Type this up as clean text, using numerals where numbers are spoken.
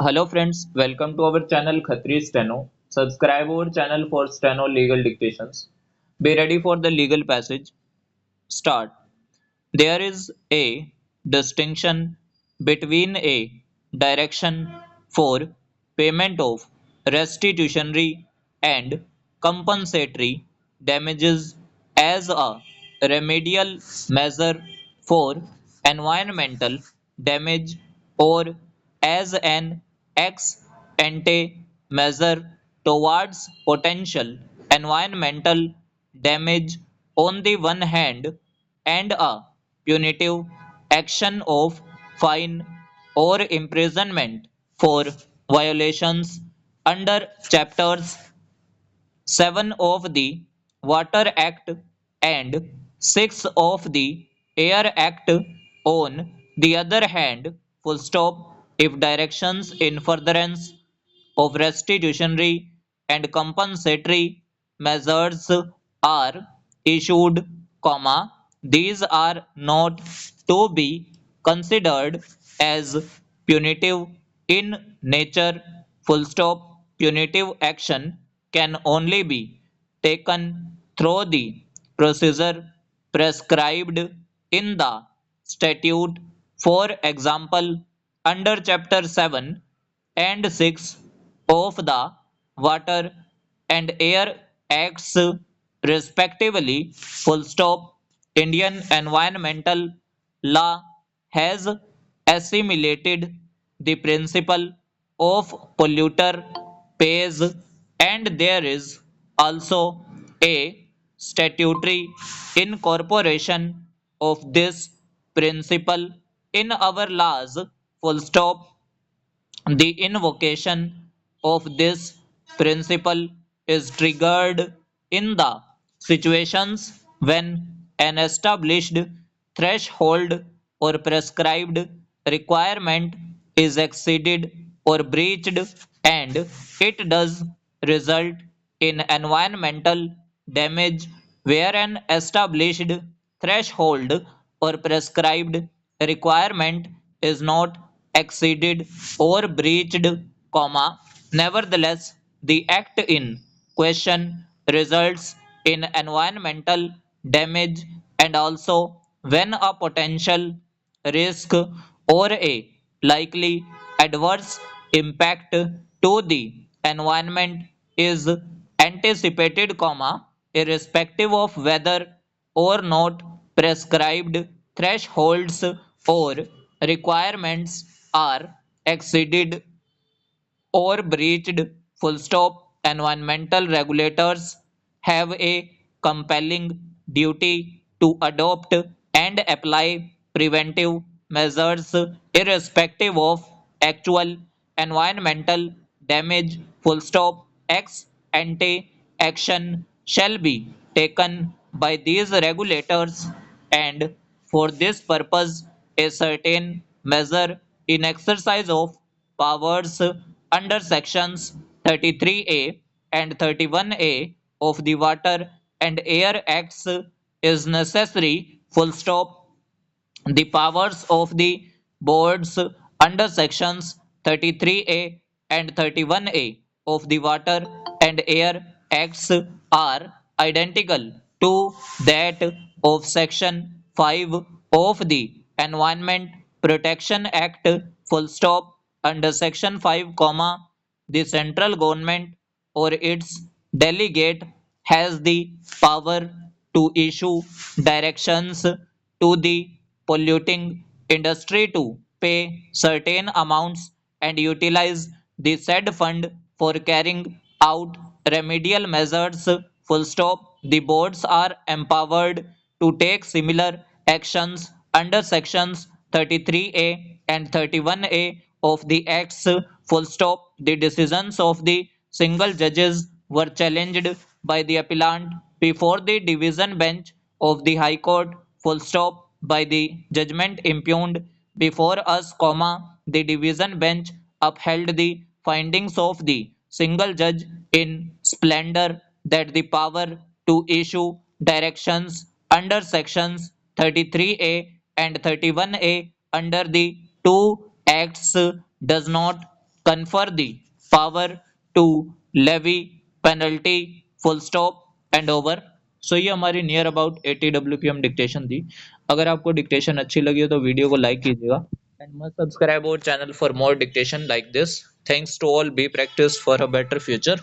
Hello friends, welcome to our channel Khatri Steno. Subscribe our channel for steno legal dictations. Be ready for the legal passage. Start. There is a distinction between a direction for payment of restitutionary and compensatory damages as a remedial measure for environmental damage or as an ex ante measure towards potential environmental damage on the one hand and a punitive action of fine or imprisonment for violations under chapters 7 of the Water Act and 6 of the Air Act. On the other hand, full stop, if directions in furtherance of restitutionary and compensatory measures are issued, comma, these are not to be considered as punitive in nature, full stop. Punitive action can only be taken through the procedure prescribed in the statute. For example, under Chapter 7 and 6 of the Water and Air Acts, respectively, full stop. Indian environmental law has assimilated the principle of polluter pays, and there is also a statutory incorporation of this principle in our laws. Full stop. The invocation of this principle is triggered in the situations when an established threshold or prescribed requirement is exceeded or breached, and it does result in environmental damage where an established threshold or prescribed requirement is not exceeded or breached, comma, nevertheless, the act in question results in environmental damage and also when a potential risk or a likely adverse impact to the environment is anticipated, comma, irrespective of whether or not prescribed thresholds or requirements are exceeded or breached, full stop. Environmental regulators have a compelling duty to adopt and apply preventive measures irrespective of actual environmental damage, full stop. Ex ante action shall be taken by these regulators, and for this purpose a certain measure in exercise of powers under sections 33A and 31A of the Water and Air Acts is necessary, full stop. The powers of the boards under sections 33A and 31A of the Water and Air Acts are identical to that of section 5 of the Environment Protection Act, full stop. Under section 5, comma, the central government or its delegate has the power to issue directions to the polluting industry to pay certain amounts and utilize the said fund for carrying out remedial measures, full stop. The boards are empowered to take similar actions under sections 33A and 31A of the acts, full stop. The decisions of the single judges were challenged by the appellant before the division bench of the High Court, full stop. By the judgment impugned before us, comma, the division bench upheld the findings of the single judge in splendor that the power to issue directions under sections 33A and 31A under the two acts does not confer the power to levy penalty full stop and over। सो ये हमारी near about 80 WPM dictation थी। अगर आपको dictation अच्छी लगी हो तो video को लाइक कीजिएगा and must subscribe our channel for more dictation like this. Thanks to all, be practice for a better future.